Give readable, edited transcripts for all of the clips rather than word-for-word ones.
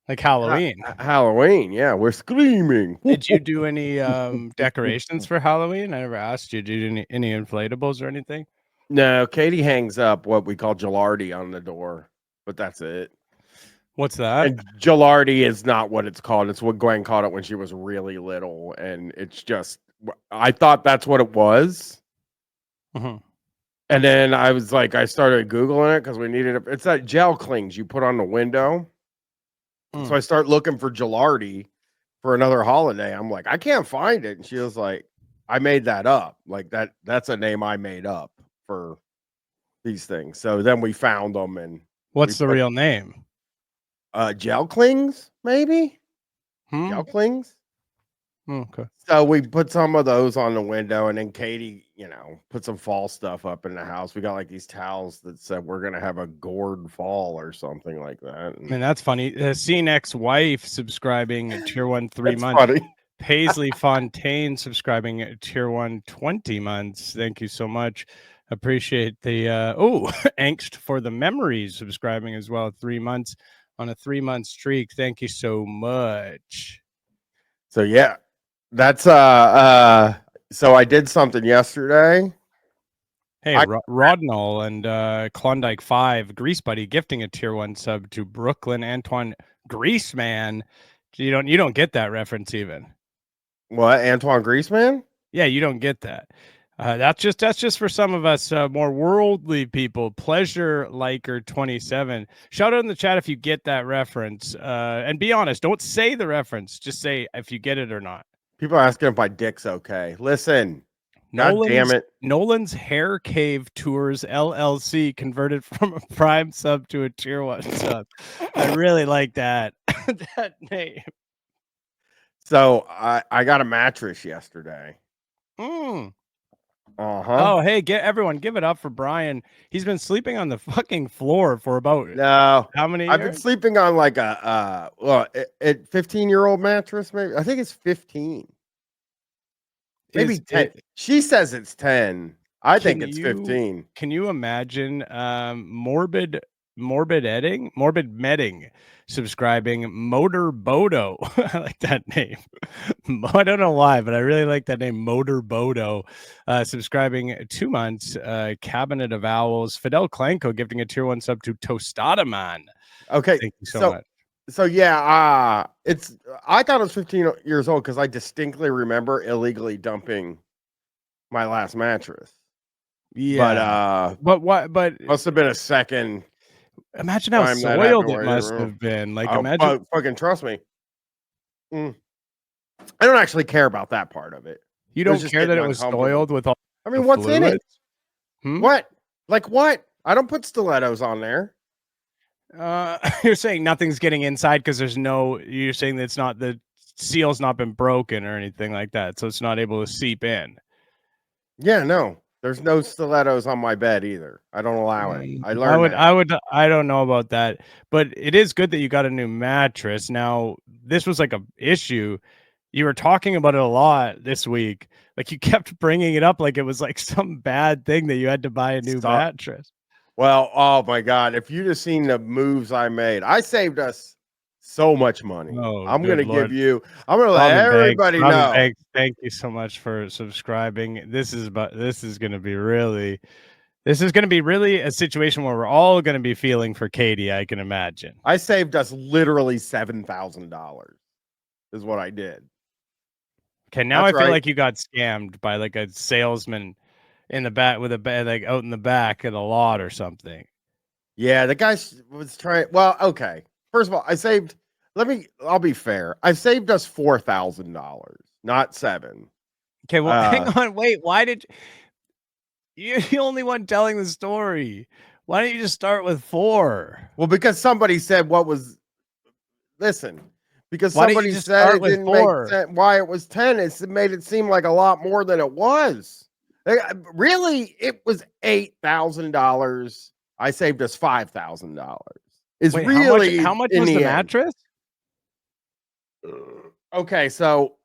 Like Halloween. Halloween, yeah, we're screaming. Did you do any decorations for Halloween? I never asked you. Did you do any inflatables or anything? No, Katie hangs up what we call Gilardi on the door, but that's it. What's that? And Gilardi is not what it's called. It's what Gwen called it when she was really little, and it's just I thought that's what it was. Mhm. And then I was like, I started Googling it because we needed it. It's that gel clings you put on the window. So I start looking for Gilardi for another holiday. I'm like, I can't find it. And she was like, I made that up. Like that's a name I made up for these things. So then we found them and we What's the put real name? gel clings, maybe? Gel clings? Okay. So we put some of those on the window, and then Katie, put some fall stuff up in the house. We got like these towels that said we're gonna have a gourd fall or something like that. I mean, that's funny. Seeing ex-wife subscribing tier 1 3 That's months. funny. Paisley Fontaine subscribing at tier 1 20 months. Thank you so much. Appreciate the angst for the memories subscribing as well. 3 months on a 3-month streak. Thank you so much. So yeah, that's so I did something yesterday. Hey, Rodnall and Klondike 5 Grease Buddy gifting a tier 1 sub to Brooklyn Antoine Greaseman. You don't get that reference even. What, Antoine Greaseman? Yeah, you don't get that. That's just for some of us more worldly people. Pleasure Liker 27. Shout out in the chat if you get that reference. And be honest, don't say the reference. Just say if you get it or not. People are asking if my dick's okay. Listen, God damn it. Nolan's Hair Cave Tours LLC converted from a Prime sub to a tier 1 sub. I really like that that name. So I got a mattress yesterday. Oh, hey, everyone, give it up for Bryan. He's been sleeping on the fucking floor for about how many years? I've been sleeping on like a 15-year-old mattress, maybe. I think it's 15. Maybe 10. She says it's 10. I think it's 15. Can you imagine morbid medding subscribing Motor Bodo? I like that name. I don't know why, but I really like that name, Motor Bodo. Subscribing 2 months. Cabinet of Owls. Fidel Clanco gifting a tier 1 sub to Tostada Man. Okay, thank you so much. So yeah, I thought it was 15 years old because I distinctly remember illegally dumping my last mattress. Yeah, but what? But must have been a second. Imagine how soiled it must have been. Like, imagine. Fucking trust me. I don't actually care about that part of it. You don't care that it was soiled with all. I mean, what's in it? What? Like what? I don't put stilettos on there. You're saying nothing's getting inside because there's no. You're saying that it's not the seal's not been broken or anything like that, so it's not able to seep in. Yeah, no. There's no stilettos on my bed either. I don't allow it. I don't know about that, but it is good that you got a new mattress. Now, this was like a issue. You were talking about it a lot this week. Like you kept bringing it up like it was like some bad thing that you had to buy a new mattress. Well, oh my God. If you'd have seen the moves I made, I saved us so much money. I'm going to give you, I'm going to let everybody know. Thank you so much for subscribing. This is going to be really a situation where we're all going to be feeling for Katie, I can imagine. I saved us literally $7,000 is what I did. Okay, now I feel like you got scammed by like a salesman in the back with a bed, like out in the back of the lot or something. Yeah, the guy was trying. Well, okay. First of all, I'll be fair. I saved us $4,000, not $7,000. Okay, well, hang on. Wait, why did you're the only one telling the story? Why don't you just start with 4? Well, because somebody said because somebody said it didn't make sense why it was 10. It made it seem like a lot more than it was. Really, it was $8,000. I saved us $5,000. How much was the mattress? Okay, so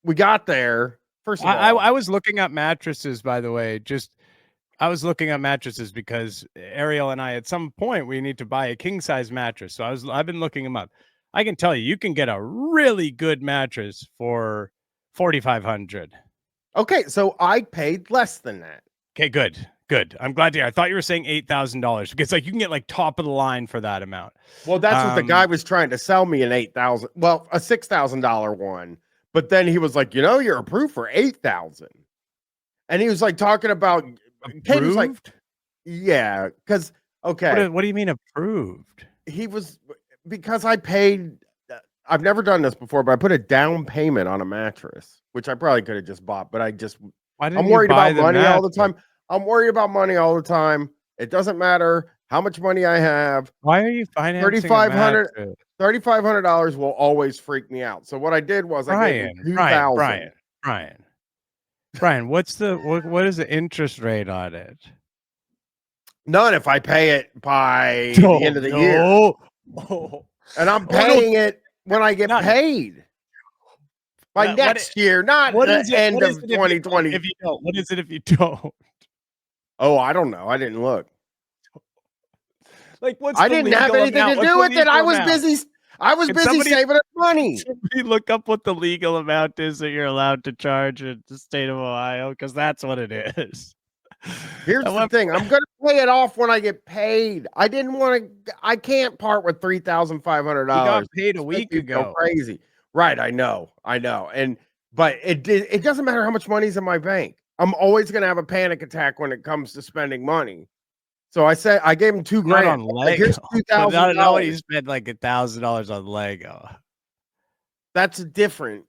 we got there. First of all, I was looking up mattresses, by the way. I was looking at mattresses because Ariel and I, at some point, we need to buy a king size mattress. So I've been looking them up. I can tell you can get a really good mattress for $4,500. Okay, so I paid less than that. Okay, good. Good. I'm glad to hear. I thought you were saying $8,000 because like you can get like top of the line for that amount. Well, that's what the guy was trying to sell me, an $8,000, well, a $6,000 one. But then he was like, you're approved for $8,000. And he was like talking about Kate was like, Approved? yeah, because okay. What do you mean approved? He was because I paid I've never done this before, but I put a down payment on a mattress, which I probably could have just bought, but Why didn't I'm you worried buy about the money all the mattress? time. I'm worried about money all the time. It doesn't matter how much money I have. Why are you financing a mattress? $3,500 will always freak me out. So what I did was I gave him $2,000. Brian, what is the interest rate on it? None if I pay it by the end of the year. Oh. And I'm paying it when I get paid. By next year, not the end of 2020. If you don't, what is it if you don't? Oh, I don't know. I didn't look. Like, I didn't have anything to do with it. I was busy. I was busy saving up money. Somebody look up what the legal amount is that you're allowed to charge in the state of Ohio, because that's what it is. Here's the thing. I'm going to pay it off when I get paid. I didn't want to. I can't part with $3,500. You got paid a week ago. Crazy, right? I know. But it doesn't matter how much money's in my bank. I'm always going to have a panic attack when it comes to spending money. So I said I gave him $2,000 on Lego. Like, here's $2,000. Not when you spend like $1,000 on Lego. That's different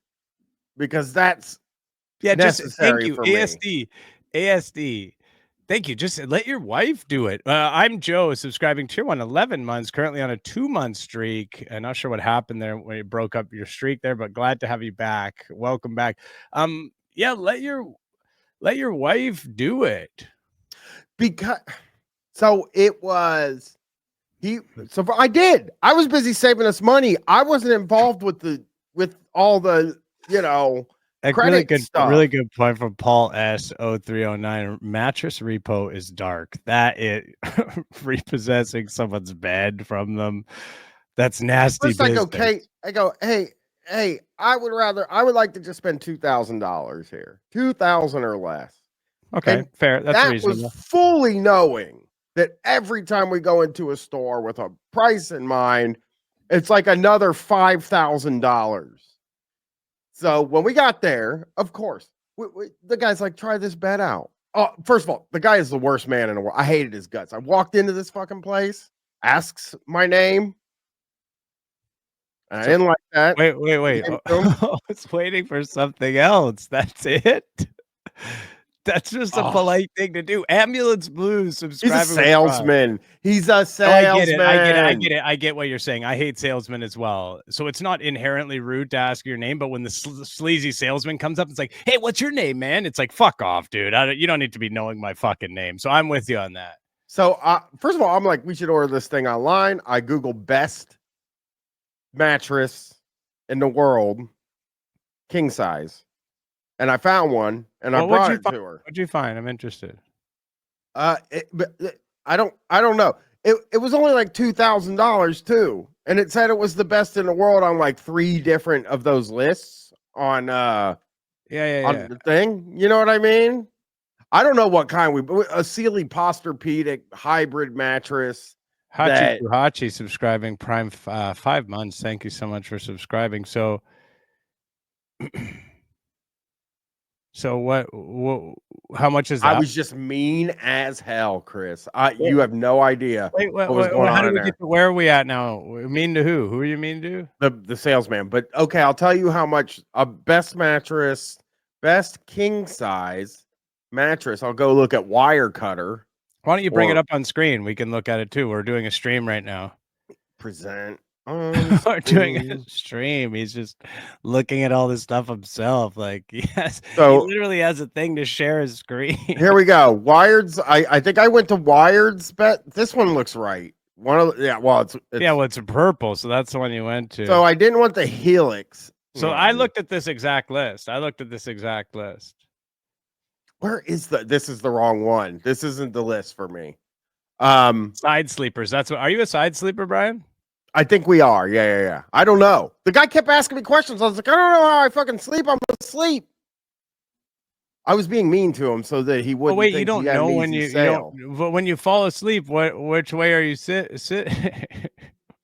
because that's necessary. Just thank you, ASD. Thank you. Just let your wife do it. I'm Joe, subscribing tier 1, 11 months, currently on a 2-month streak. I'm not sure what happened there when you broke up your streak there, but glad to have you back. Welcome back. Yeah, let your wife do it. Because so it was I did. I was busy saving us money. I wasn't involved with all the, credit stuff. Really good point from Paul S0309. Mattress repo is dark. That it repossessing someone's bed from them. That's nasty. First, I go, hey, I would like to just spend $2,000 here, $2,000 or less. Okay, and fair. That's reasonable. Was fully knowing that every time we go into a store with a price in mind, it's like another $5,000. So when we got there, of course, the guy's like, try this bed out. Oh, first of all, the guy is the worst man in the world. I hated his guts. I walked into this fucking place, asks my name. And I didn't like that. Wait. I was waiting for something else. That's it. That's just a polite thing to do. Ambulance Blues, subscribe. He's a salesman. He's a salesman. I get what you're saying. I hate salesmen as well. So it's not inherently rude to ask your name, but when the sleazy salesman comes up, it's like, hey, what's your name, man? It's like, fuck off, dude. You don't need to be knowing my fucking name. So I'm with you on that. So first of all, I'm like, we should order this thing online. I Google best mattress in the world, king size. And I found one, and I brought it to her. What'd you find? I'm interested. I don't know. It was only like $2,000 too, and it said it was the best in the world on like 3 different of those lists on on the thing. You know what I mean? I don't know what kind a Sealy Posturepedic hybrid mattress. Hachi subscribing Prime 5 months. Thank you so much for subscribing. So. So what? How much is that? I was just mean as hell, Chris. You have no idea what was going on in there. Where are we at now? Mean to who? Who are you mean to? The salesman. But okay, I'll tell you how much a best mattress, best king size mattress. I'll go look at Wirecutter. Why don't you bring it up on screen? We can look at it too. We're doing a stream right now. Present. We're doing a stream. He's just looking at all this stuff himself. Like, yes, so he literally has a thing to share his screen. Here we go. Wired's. I think I went to Wired's bet. This one looks right. It's purple, so that's the one you went to. So I didn't want the Helix. So I looked at this exact list. Where is this is the wrong one. This isn't the list for me. Side sleepers. That's what. Are you a side sleeper, Brian? I think we are. Yeah. I don't know. The guy kept asking me questions. I was like, I don't know how I fucking sleep. I'm asleep. I was being mean to him so that he wouldn't wait, you think he don't had an know when easy you sale. don't. But when you fall asleep, which way are you sit?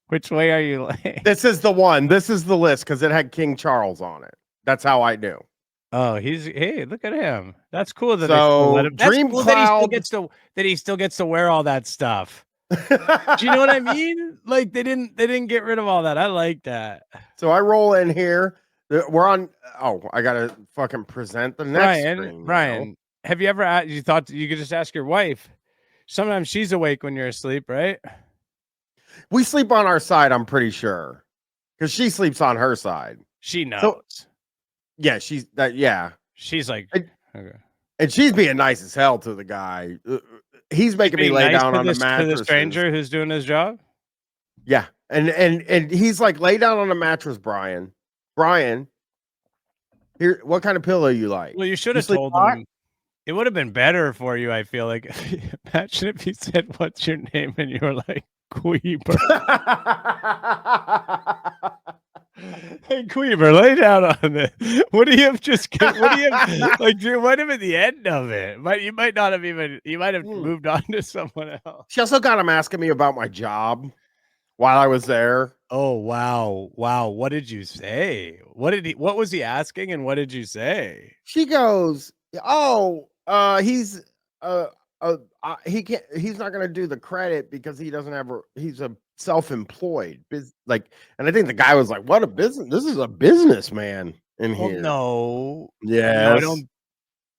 Which way are you laying? This is the one. This is the list because it had King Charles on it. That's how I knew. Oh, hey, look at him. That's cool that they still let So him. That's Dream cool that Cloud. he still gets to wear all that stuff. Do you know what I mean? Like they didn't get rid of all that. I like that. So I roll in here. We're on. Oh, I gotta fucking present the next screen. Brian, have you ever you thought you could just ask your wife? Sometimes she's awake when you're asleep, right? We sleep on our side, I'm pretty sure. Because she sleeps on her side. She knows. So, yeah, she's that. Yeah, she's like, okay. And she's being nice as hell to the guy. He's making me lay down on the mattress. To the stranger who's doing his job. Yeah, and he's like, lay down on the mattress, Brian. Brian, here, what kind of pillow you like? Well, you should have told him. It would have been better for you. I feel like. Imagine if he said, "What's your name?" and you were like, Queeber. Hey, Queeber, lay down on it. What do you have what do you have, like, you might have at the end of it, but you might not have even, you might have moved on to someone else. She also got him asking me about my job while I was there. Oh, wow. Wow. What did you say? What was he asking and what did you say? She goes, oh, he's he's not gonna do the credit because he doesn't have he's a self-employed like, and I think the guy was like, what a business, this is a businessman in here. No, yeah, no, I don't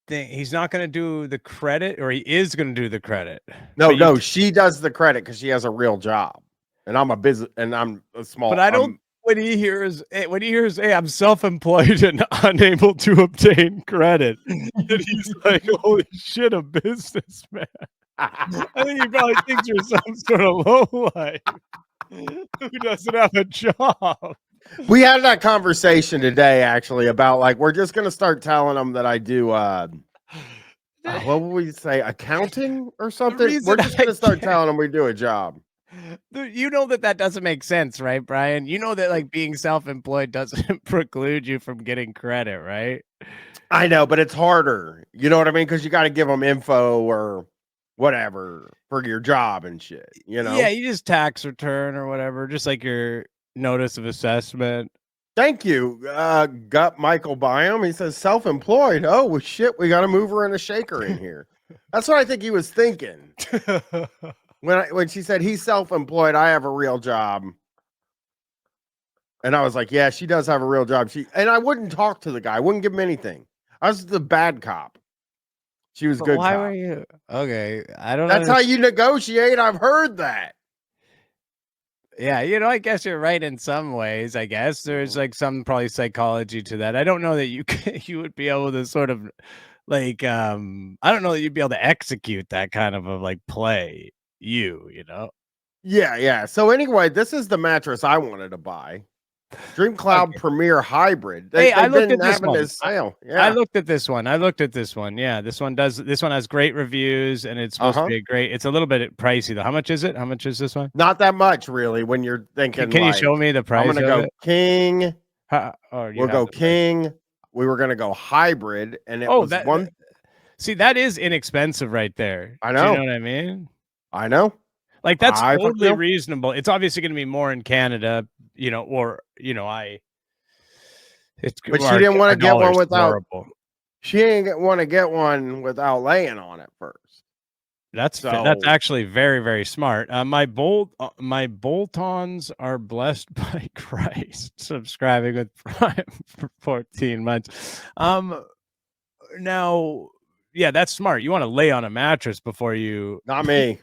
think he's not gonna do the credit, or he is gonna do the credit. No, she does the credit because she has a real job, and I'm a business, and I'm a small. But I don't. When he hears, "Hey, I'm self-employed and unable to obtain credit," and he's like, "Holy shit, a businessman!" I think he probably thinks you're some sort of lowlife who doesn't have a job. We had that conversation today, actually, about like we're just gonna start telling them that I do. What would we say, accounting or something? We're just gonna start telling them we do a job. You know that doesn't make sense, right, Brian? You know that like being self-employed doesn't preclude you from getting credit, right? I know, but it's harder. You know what I mean? Because you got to give them info or whatever for your job and shit. You know? Yeah, you just tax return or whatever, just like your notice of assessment. Thank you, Gut Michael Biome. He says self-employed. Oh well, shit, we got to move her in a shaker in here. That's what I think he was thinking. When she said he's self-employed, I have a real job. And I was like, yeah, she does have a real job. And I wouldn't talk to the guy. I wouldn't give him anything. I was the bad cop. She was good. Why were you? Okay, I don't know. That's how you negotiate. I've heard that. Yeah, I guess you're right in some ways. I guess there's like some probably psychology to that. I don't know that you would be able to sort of like I don't know that you'd be able to execute that kind of a like play. Yeah. So anyway, this is the mattress I wanted to buy. Dream Cloud Premier Hybrid. I looked at this one. Sale. I looked at this one. Yeah, this one has great reviews, and it's supposed to be it's a little bit pricey though. How much is it? How much is this one? Not that much, really. When you're thinking, can you show me the price? I'm gonna go King. We'll go King. We were gonna go hybrid, and it was one. See, that is inexpensive right there. I know. Do you know what I mean? I know. Like that's totally reasonable. It's obviously going to be more in Canada, But she didn't want to get one without. She didn't want to get one without laying on it first. That's actually very, very smart. My bolt-ons are blessed by Christ. Subscribing with Prime for 14 months. Now, yeah, that's smart. You want to lay on a mattress before you. Not me.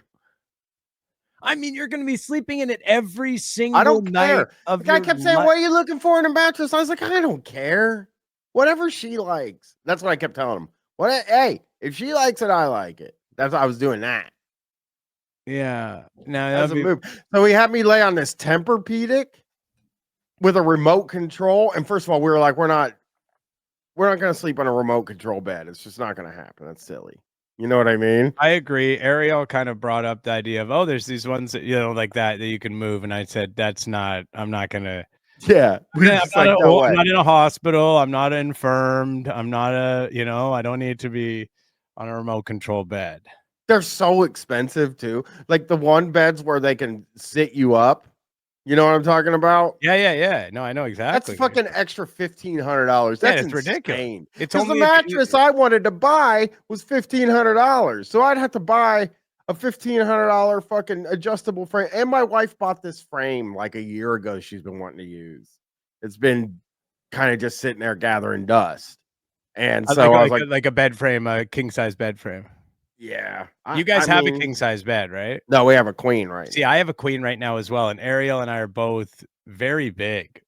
I mean, you're going to be sleeping in it every single night of your life. I kept saying, what are you looking for in a mattress? I was like, I don't care. Whatever she likes. That's what I kept telling him. Hey, if she likes it, I like it. That's why I was doing that. Yeah. Now that's a move. So he had me lay on this Tempur-Pedic with a remote control. And first of all, we were like, we're not going to sleep on a remote control bed. It's just not going to happen. That's silly. You know what I mean? I agree. Ariel kind of brought up the idea of, oh, there's these ones that, like that you can move. And I said, I'm not gonna, Yeah. We were just like, no I'm way. not in a hospital. I'm not infirmed. I'm not I don't need to be on a remote control bed. They're so expensive too. Like the one beds where they can sit you up. You know what I'm talking about? Yeah. No, I know That's exactly. fucking extra $1,500. Yeah, That's it's ridiculous. insane. It's Because the only if mattress I wanted to buy was $1,500. So I'd have to buy a $1,500 fucking adjustable frame. And my wife bought this frame like a year ago. She's been wanting to use. It's been kind of just sitting there gathering dust. And so I was like a bed frame, a king size bed frame. yeah. You guys have a king size bed, right? No, we have a queen right See, now. I have a queen right now as well, and Ariel and I are both very big,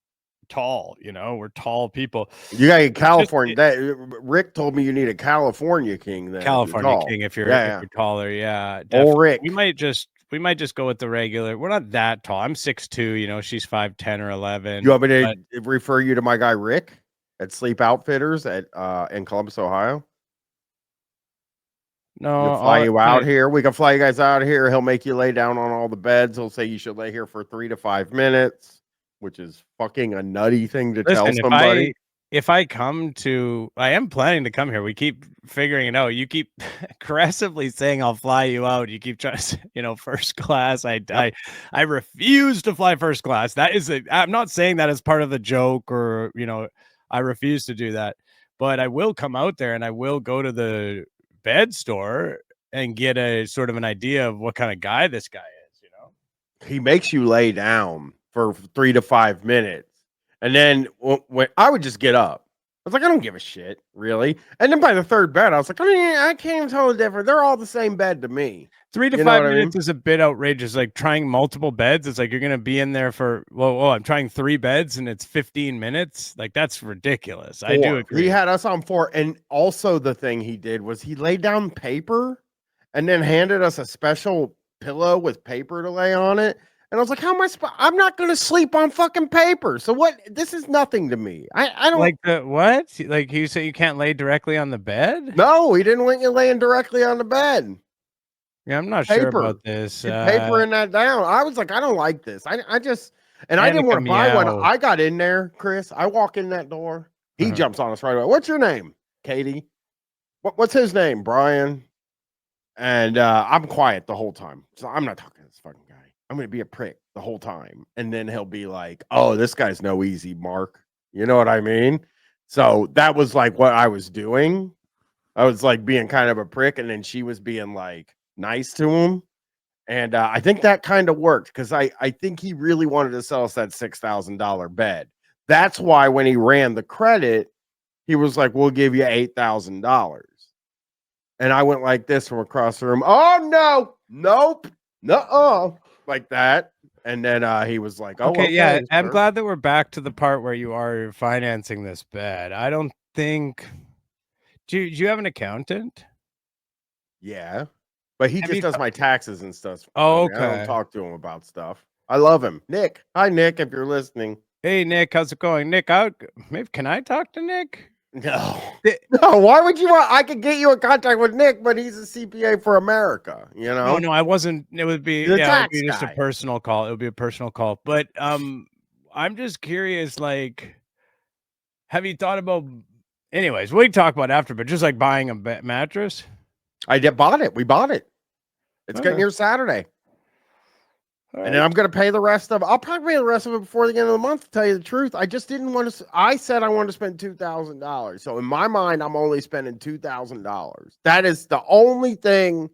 tall. We're tall people. You got a California. Rick told me you need a California king then. California king if you're taller. Yeah, definitely. Rick. We might just go with the regular. We're not that tall. I'm 6'2", she's 5'10" or 11. You want me to refer you to my guy Rick at Sleep Outfitters in Columbus, Ohio? No, we'll fly you out here. We can fly you guys out here. He'll make you lay down on all the beds. He'll say you should lay here for 3 to 5 minutes, which is fucking a nutty thing to tell somebody. If I come to, I am planning to come here. We keep figuring it out. You keep aggressively saying I'll fly you out. You keep trying to, first class. I refuse to fly first class. I'm not saying that as part of the joke or, I refuse to do that. But I will come out there and I will go to the bed store and get a sort of an idea of what kind of guy this guy is. He makes you lay down for 3 to 5 minutes. And then when I would just get up, I was like, I don't give a shit, really. And then by the third bed, I was like, I can't even tell the difference. They're all the same bed to me. 3 to 5 minutes is a bit outrageous. Like trying multiple beds. It's like you're going to be in there for, I'm trying 3 beds and it's 15 minutes. Like that's ridiculous. 4. I do agree. He had us on 4. And also the thing he did was he laid down paper and then handed us a special pillow with paper to lay on it. And I was like, how am I'm not going to sleep on fucking paper. So what? This is nothing to me. I don't like the what? Like you say you can't lay directly on the bed? No, he didn't want you laying directly on the bed. Yeah, I'm not sure about this. Papering that down. I was like, I don't like this. I just, and I didn't want to buy one. I got in there, Chris. I walk in that door. He jumps on us right away. What's your name? Katie. What's his name? Brian. And I'm quiet the whole time. So I'm not talking to this fucking guy. I'm going to be a prick the whole time. And then he'll be like, oh, this guy's no easy mark. You know what I mean? So that was like what I was doing. I was like being kind of a prick. And then she was being like nice to him. And I think that kind of worked because I think he really wanted to sell us that $6,000 bed. That's why when he ran the credit, he was like, we'll give you $8,000. And I went like this from across the room. Oh, no, nope, no, like that. And then he was like, oh, okay, yeah, I'm glad that we're back to the part where you are financing this bed. I don't think, do you have an accountant? Yeah, but he just does my taxes and stuff. Oh, okay. I don't talk to him about stuff. I love him. Nick. Hi, Nick, if you're listening. Hey, Nick, how's it going? Nick, maybe can I talk to Nick? No. No, why would you want? I could get you in contact with Nick, but he's a CPA for America, No, I wasn't. It would be, it would be just a personal call. It would be a personal call. But I'm just curious, like, have you thought about, anyways, we can talk about after, but just like buying a mattress? I bought it. We bought it. It's getting here Saturday. And then I'm going to pay the rest of it. I'll probably pay the rest of it before the end of the month, to tell you the truth. I just didn't want to. I said I wanted to spend $2,000. So in my mind, I'm only spending $2,000. That is the only thing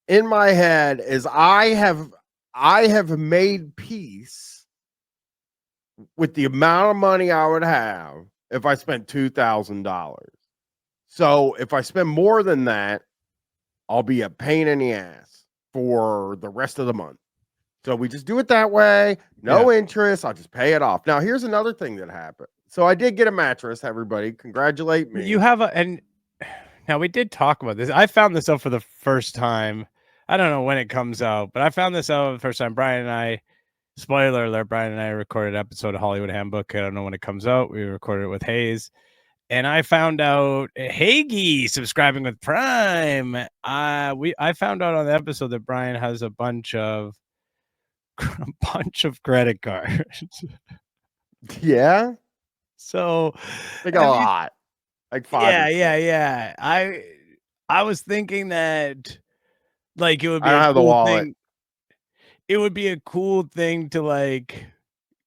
in my head is I have made peace with the amount of money I would have if I spent $2,000. So if I spend more than that, I'll be a pain in the ass for the rest of the month. So we just do it that way. No interest. I'll just pay it off. Now, here's another thing that happened. So I did get a mattress, everybody. Congratulate me. You have and now we did talk about this. I found this out for the first time. I don't know when it comes out, but I found this out the first time. Brian and I, spoiler alert, Brian and I recorded an episode of Hollywood Handbook. I don't know when it comes out. We recorded it with Hayes. and I found out Hagee subscribing with Prime. I found out on the episode that Bryan has a bunch of credit cards. Yeah, So, like a have you? lot, like 5 Yeah, or yeah, 6. yeah. I was thinking that like it would I be don't a have the cool wallet. thing. It would be a cool thing to like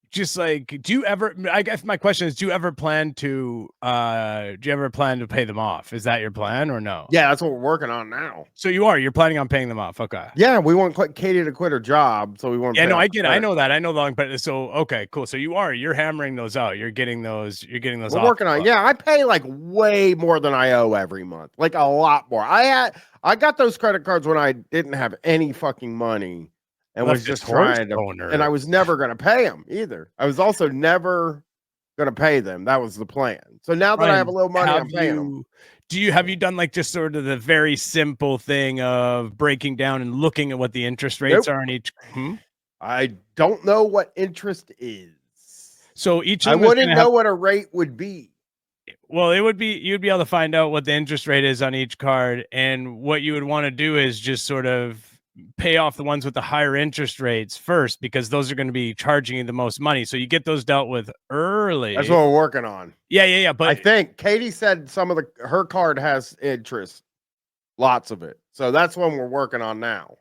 just like do you ever I guess my question is do you ever plan to pay them off? Is that your plan or no? Yeah, that's what we're working on now. So you're planning on paying them off. Okay. Yeah, we want Katie to quit her job, so we want to Yeah, pay no, off I the get it. I credit know card. that. I know the long but so okay, cool. So you're hammering those out. You're getting those We're off working the on. book. Yeah, I pay like way more than I owe every month, like a lot more. I got those credit cards when I didn't have any fucking money and was Leftist just horse trying to, and owner. I was never going to pay them either. I was also never going to pay them. That was the plan. So now that I have a Ryan, little money, I'm paying them. have you done like just sort of the very simple thing of breaking down and looking at what the interest rates Nope. are on each? I don't know what interest is. So each of I them is wouldn't going to have, know what a rate would be. well, you'd be able to find out what the interest rate is on each card. And what you would want to do is just sort of pay off the ones with the higher interest rates first, because those are going to be charging you the most money. So you get those dealt with early. That's what we're working on. Yeah, yeah, yeah. But I think Katie said some of her card has interest, lots of it. So that's one we're working on now.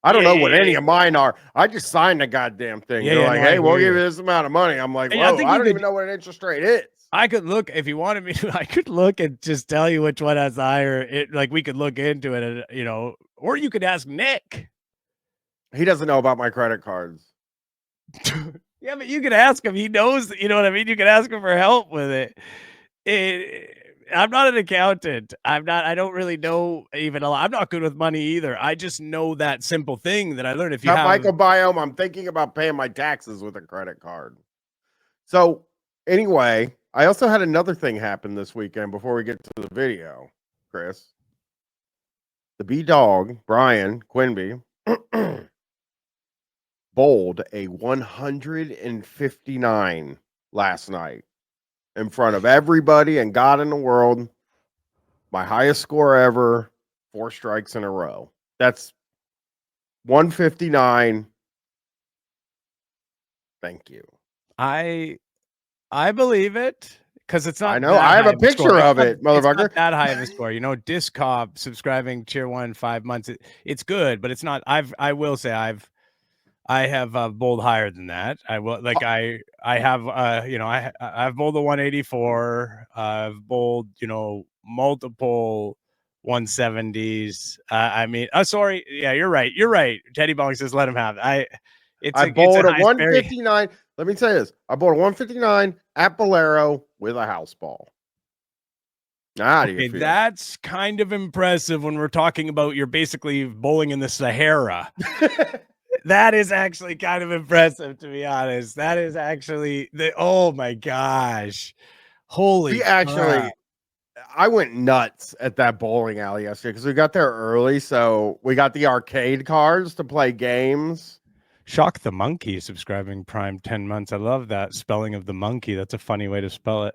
I don't know what any of mine are. I just signed the goddamn thing. Yeah, They're yeah, like, no, I hey, we'll hear give you. you this amount of money. I'm like, I whoa, think I you don't could. even know what an interest rate is. I could look if you wanted me to. I could look and just tell you which one has the higher. Like we could look into it, and or you could ask Nick. He doesn't know about my credit cards. Yeah, but you could ask him. He knows. You know what I mean. You could ask him for help with it. I'm not an accountant. I'm not. I don't really know even a lot. I'm not good with money either. I just know that simple thing that I learned. If you Got have, microbiome. I'm thinking about paying my taxes with a credit card. So anyway, I also had another thing happen this weekend before we get to the video, Chris. The B dog, Bryan Quinby, bowled a 159 last night in front of everybody and God in the world. My highest score ever, 4 strikes in a row. That's 159. Thank you. I believe it because it's I not know. that I have high a of a score. picture of it, It's not motherfucker. that high of a score. Disc Cop subscribing tier 1 5 months. It's good, but it's not. I will say I have bowled higher than that. I will like I have I've bowled a 184. I've bowled multiple 170s. I mean, sorry, yeah, you're right. You're right. Teddy Bong says let him have it. I It's a bowled a high. Very 159. Let me say this. I bowled a 159 at Bolero with a house ball. Now, how do you okay. feel? That's kind of impressive when we're talking about you're basically bowling in the Sahara. That is actually kind of impressive, to be honest. That is actually oh my gosh. Holy We crap. actually, I went nuts at that bowling alley yesterday because we got there early. So we got the arcade cards to play games. Shock the Monkey subscribing Prime 10 months. I love that spelling of the monkey. That's a funny way to spell it.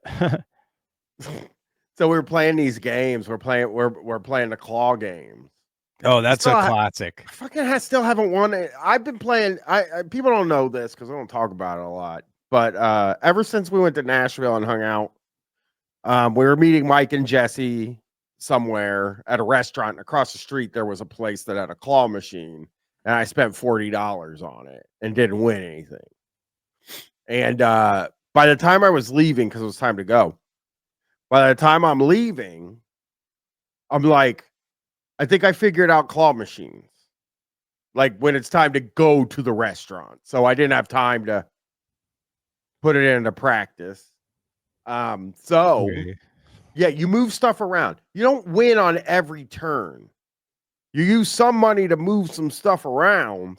So we were playing these games. We're playing the claw games. Oh, that's a I classic. still haven't won it. I've been playing. I people don't know this because I don't talk about it a lot. But ever since we went to Nashville and hung out, we were meeting Mike and Jesse somewhere at a restaurant. And across the street, there was a place that had a claw machine, and I spent $40 on it and didn't win anything. And by the time I was leaving, because it was time to go, by the time I'm leaving, I'm like, I think I figured out claw machines. Like when it's time to go to the restaurant. So I didn't have time to put it into practice. Okay. Yeah, you move stuff around. You don't win on every turn. You use some money to move some stuff around,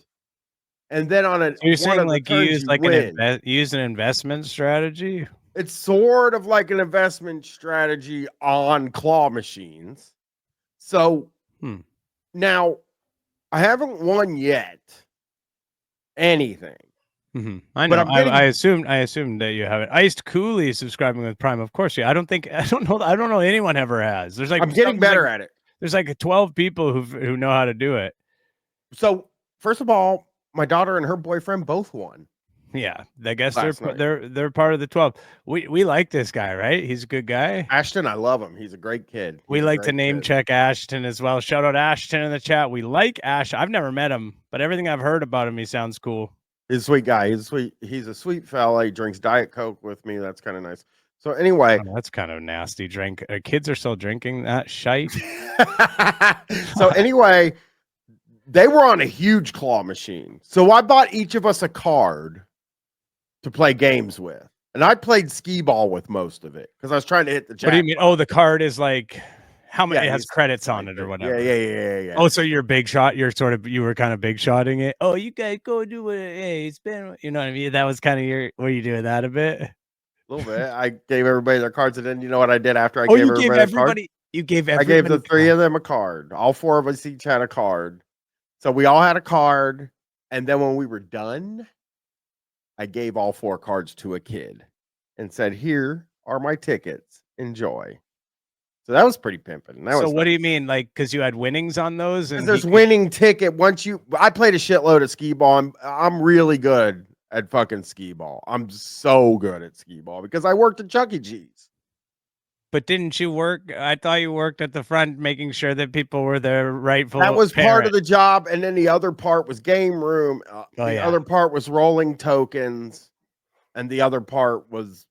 and then on So you're one saying of the like you turns use you like win. you use an investment strategy? It's sort of like an investment strategy on claw machines. So now I haven't won yet anything. I But know. I'm getting I assumed that you have it. Iced Cooley subscribing with Prime. Of course, yeah. I don't know anyone ever has. There's like I'm getting better at it. there's like 12 people who know how to do it. So, first of all, my daughter and her boyfriend both won. Yeah, I guess last night. they're part of the 12. We like this guy, right? He's a good guy. Ashton, I love him. He's a great kid. We like to name check Ashton as well. Shout out Ashton in the chat. We like Ash. I've never met him, but everything I've heard about him, he sounds cool. He's a sweet guy. He's a sweet fella. He drinks Diet Coke with me. That's kind of nice. So anyway, that's kind of nasty drink. Kids are still drinking that shite. So anyway, they were on a huge claw machine. So I bought each of us a card to play games with. And I played skee ball with most of it because I was trying to hit the jackpot. What do you mean? Oh, the card is like how many? It has credits on it or whatever. Yeah. Oh, so you're big shot. You were kind of big shotting it. Oh, you guys go do it. Hey, it's been, you know what I mean? That was kind of were you doing that a bit? A little bit. I gave everybody their cards, and then you know what I did after I gave everybody. You gave everybody. I gave the three of them a card. All four of us each had a card. So we all had a card, and then when we were done, I gave all four cards to a kid and said, "Here are my tickets. Enjoy." So that was pretty pimping. So what do you mean? Like, because you had winnings on those? And there's winning ticket. I played a shitload of skee ball. I'm really good at fucking skee ball. I'm so good at skee ball because I worked at Chuck E. Cheese. But didn't you work? I thought you worked at the front, making sure that people were their rightful. That was part of the job, and then the other part was game room. Other part was rolling tokens, and the other part was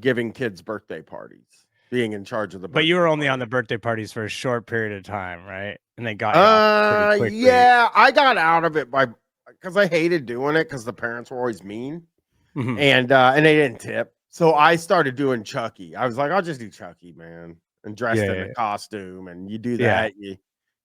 giving kids birthday parties, being in charge of the. But you were only on the birthday parties for a short period of time, right? And they got you off pretty quickly. Yeah, I got out of it because I hated doing it because the parents were always mean, and they didn't tip. So I started doing Chucky. I was like, I'll just do Chucky, man, and dressed in a costume. And you do that. You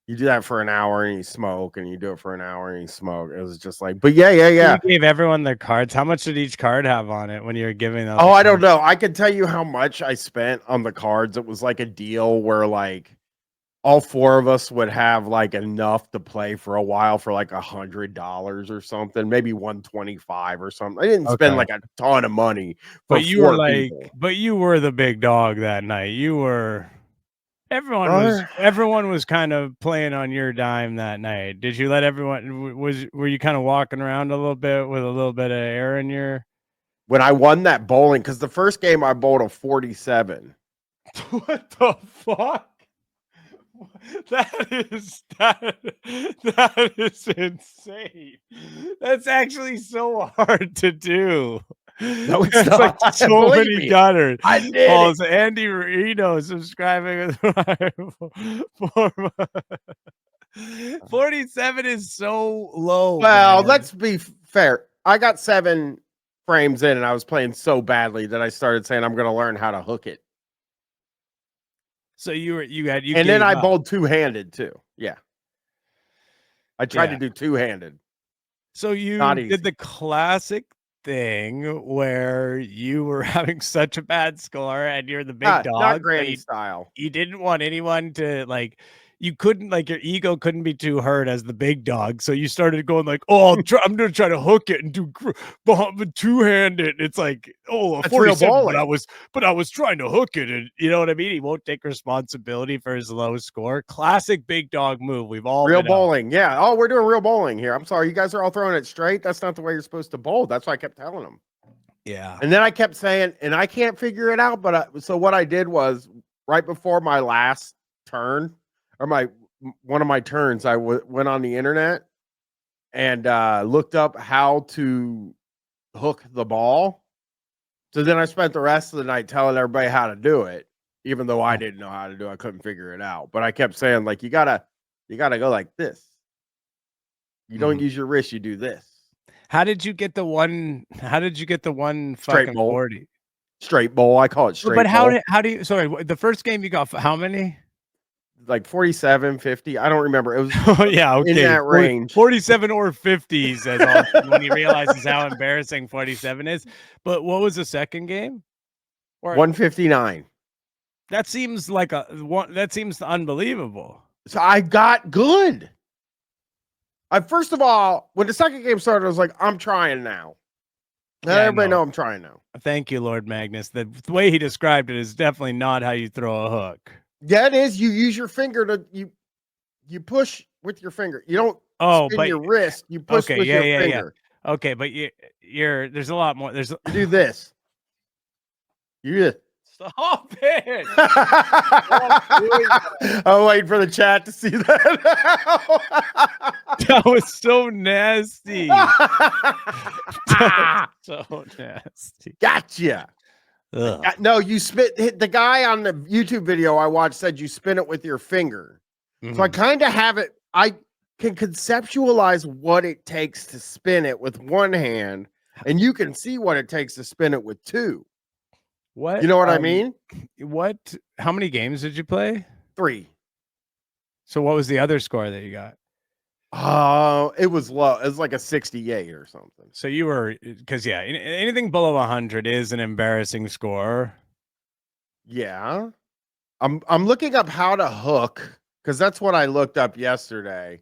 do that for an hour and you smoke, and you do it for an hour and you smoke. It was just like, but yeah. You gave everyone their cards. How much did each card have on it when you were giving them? Oh, I don't know. I can tell you how much I spent on the cards. It was like a deal where like all four of us would have like enough to play for a while for like $100 or something, maybe 125 or something. I didn't spend like a ton of money. But you were you were the big dog that night. You were. Everyone was kind of playing on your dime that night. Did you let everyone? Were you kind of walking around a little bit with a little bit of air in your? When I won that bowling, because the first game I bowled a 47. What the fuck? That is insane. That's actually so hard to do. No, it's not. Like so many gutters. I did. Oh, it's Andy Reno subscribing. 47 is so low. Well, let's be fair. I got 7 frames in, and I was playing so badly that I started saying I'm going to learn how to hook it. So and then I bowled two-handed too. Yeah, I tried to do two-handed. So you did the classic thing where you were having such a bad score and you're the big dog. Not granny style. You didn't want anyone to like. You couldn't your ego couldn't be too hurt as the big dog, so you started going like, "Oh, I'm gonna try to hook it and do two-handed." It's like, "Oh, 47, but I was trying to hook it," and you know what I mean. He won't take responsibility for his low score. Classic big dog move. We've all real bowling, yeah. Oh, we're doing real bowling here. I'm sorry, you guys are all throwing it straight. That's not the way you're supposed to bowl. That's why I kept telling them. Yeah, and then I kept saying, and I can't figure it out. But so what I did was right before my last turn. Or one of my turns, I went on the internet and looked up how to hook the ball. So then I spent the rest of the night telling everybody how to do it, even though I didn't know how to do it. I couldn't figure it out. But I kept saying, like, you gotta go like this. You don't use your wrist, you do this. How did you get the one straight bowl? 40? Straight bowl. I call it straight bowl. But how do you sorry, the first game you got how many? Like 47, 50. I don't remember. It was okay. In that range. 47 or 50, says Austin, when he realizes how embarrassing 47 is. But what was the second game? 159. That seems like that seems unbelievable. So I got good. First of all, when the second game started, I was like, I'm trying now. Let everybody know I'm trying now. Thank you, Lord Magnus. The way he described it is definitely not how you throw a hook. Yeah, it is. You use your finger to you push with your finger. You don't spin your wrist. You push with your finger. Yeah. Okay, but you're there's a lot more. You do this. You stop it. I'm waiting for the chat to see that. That was so nasty. So nasty. Gotcha. No, you spit. The guy on the YouTube video I watched said you spin it with your finger. So I kind of have it. I can conceptualize what it takes to spin it with one hand, and you can see what it takes to spin it with two. What? You know what I mean? What? How many games did you play? 3. So what was the other score that you got? Oh, it was low. It was like a 68 or something. So you were, because yeah, anything below 100 is an embarrassing score. Yeah, I'm looking up how to hook because that's what I looked up yesterday.